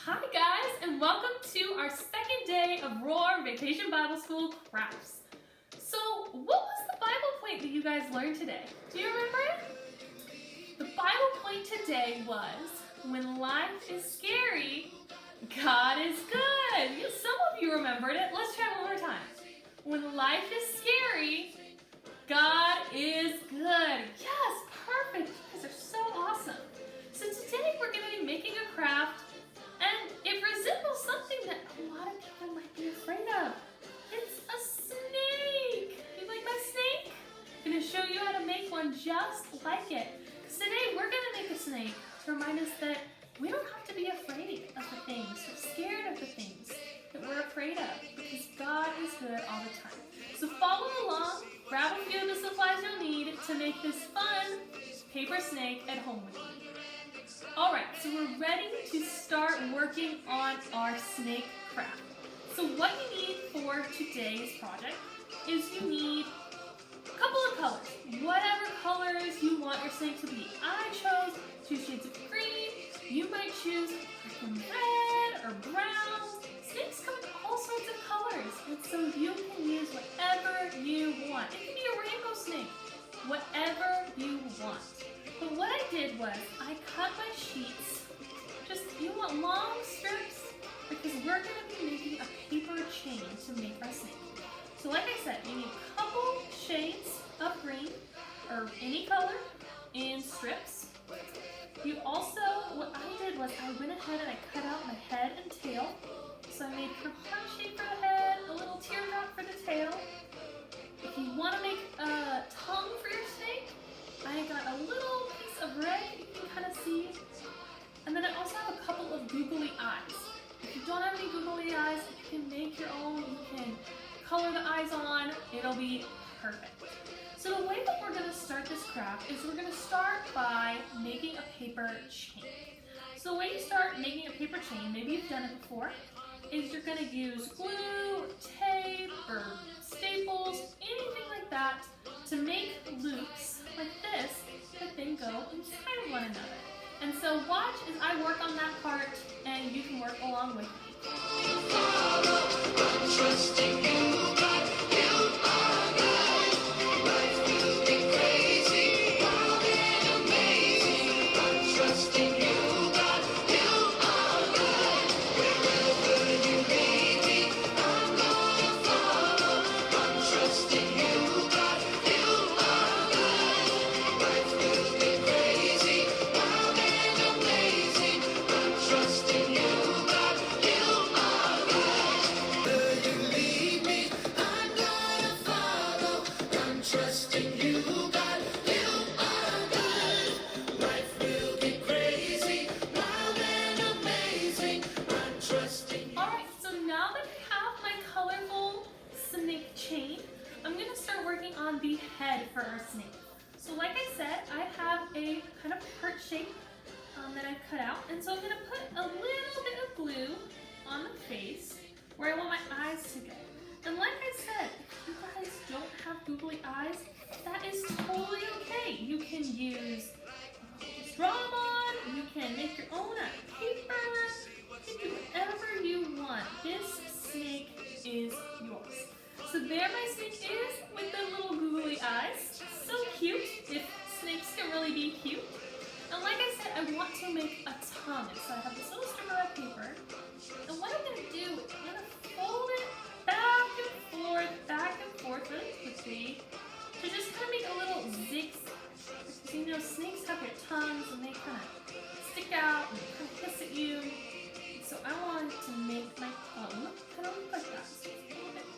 Hi guys, and welcome to our second day of Roar Vacation Bible School crafts. So, what was the Bible point that you guys learned today? Do you remember it? The Bible point today was, when life is scary, God is good. Some of you remembered it. Let's try it one more time. When life is scary, God is good. Yes, perfect. You guys are so awesome. So today we're going to be making a craft, and it resembles something that a lot of people might be afraid of. It's a snake. You like my snake? I'm going to show you how to make one just like it. Because today we're going to make a snake to remind us that we don't have to be afraid of the things or scared of the things that we're afraid of, because God is good all the time. So follow along, grab a few of the supplies you'll need to make this fun paper snake at home with you. Alright, so we're ready to start working on our snake craft. So what you need for today's project is you need a couple of colors. Whatever colors you want your snake to be. I chose 2 shades of green. You might choose red or brown. Snakes come in all sorts of colors, and so you can use whatever you want. It can be a rainbow snake, whatever you want. But what I did was, I cut my sheets, you want long strips, because we're going to be making a paper chain to make our snake. So like I said, you need a couple shades of green, or any color, in strips. You also, what I did was, I went ahead and I cut out my head and tail. So I made a heart shape for the head, a little teardrop for the tail. If you want to make a tongue for your snake, I got a little piece of red you can kind of see. And then I also have a couple of googly eyes. If you don't have any googly eyes, you can make your own. You can color the eyes on. It'll be perfect. So the way that we're going to start this craft is we're going to start by making a paper chain. So the way you start making a paper chain, maybe you've done it before, is you're going to use glue, or tape, or staples, anything like that, to make loops like this that then go inside of one another. And so watch as I work on that part, and you can work along with me. I'm trusting you, God, you are God. Life will be crazy, wild and amazing. I'm trusting you, God, you are God. Wherever you lead me, I'm gonna follow. I'm trusting you, God, you are God. Life will be crazy, wild and amazing. I'm trusting you, God, you are God. Wherever you lead me, I'm gonna follow. I'm trusting you, God, you are God. Life will be crazy, wild and amazing. I'm trusting you. Alright, so now that I have my colorful snake chain, I'm going to start working on the head for our snake. So like I said, I have a kind of heart shape that I've cut out, and so I'm going to put a little bit of glue on the face where I want my eyes to go. And like I said, if you guys don't have googly eyes, that is totally okay. You can use draw them on, you can make your own out of paper, you can do whatever you want. This snake is yours. So there my snake is with the little googly eyes. So cute, if snakes can really be cute. And like I said, I want to make a tongue. So I have this little strip of paper. And what I'm going to do is I'm going to fold it back and forth really quickly to just kind of make a little zigzag. Because you know, snakes have their tongues and they kind of stick out and kind of hiss at you. So I want to make my tongue kind of look like that. So it's a little bit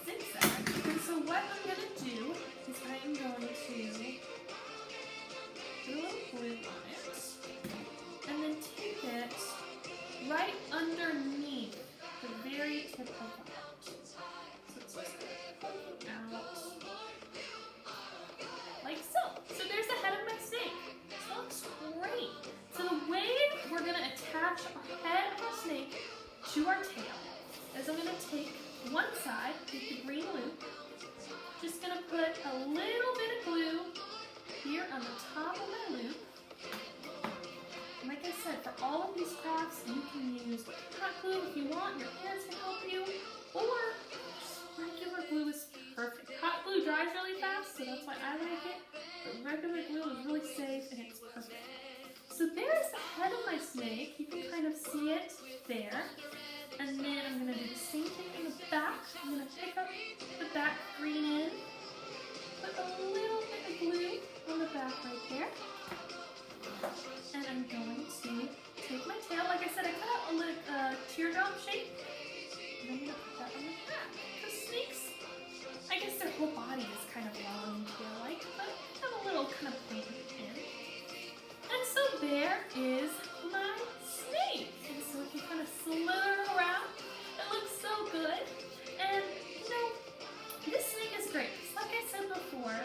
zigzag. And so what I'm going to do is I am going to put a little glue on it and then take it right underneath the very tip of the heart. So it's just poking out like so. So there's the head of my snake. This looks great. So the way we're going to attach our head of our snake to our tail is I'm going to take one side, take the green loop, just going to put a little bit of glue here on the top of my loop. And like I said, for all of these crafts, you can use hot glue if you want. Your parents can help you, or regular glue is perfect. Hot glue dries really fast, so that's why I like it, but regular glue is really safe and it's perfect. So there's the head of my snake. You can kind of see it there. And then I'm going to do the same thing in the back. I'm going to pick up the back green end, put a little bit of glue on the back right there. And I'm going to take my tail. Like I said, I cut out a little teardrop shape. And I'm going to put that on the back. The snakes, I guess their whole body is kind of long and tail-like, but have a little kind of point at the end. And so there is my snake. And so if you kind of slither around, it looks so good. And you know, this snake is great. Like I said before,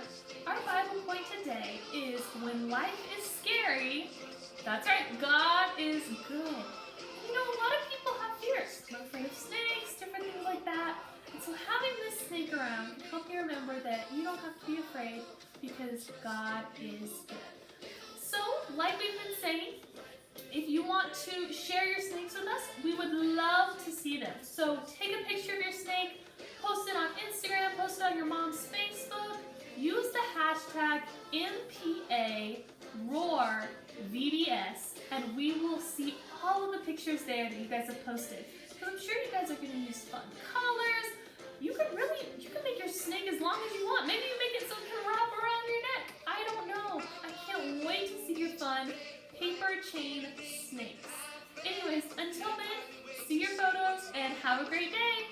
our Bible point today is when life is scary, that's right, God is good. You know, a lot of people have fears. They're afraid of snakes, different things like that. And so having this snake around can help you remember that you don't have to be afraid because God is good. So, like we've been saying, if you want to share your snakes with us, we would love to see them. So take a picture of your snake, post it on Instagram, post it on your mom's Facebook, use the hashtag MPARoarVBS, and we will see all of the pictures there that you guys have posted. Because I'm sure you guys are going to use fun colors. You can make your snake as long as you want. Maybe you make it so it can wrap around your neck. I don't know. I can't wait to see your fun paper chain snakes. Anyways, until then, see your photos and have a great day.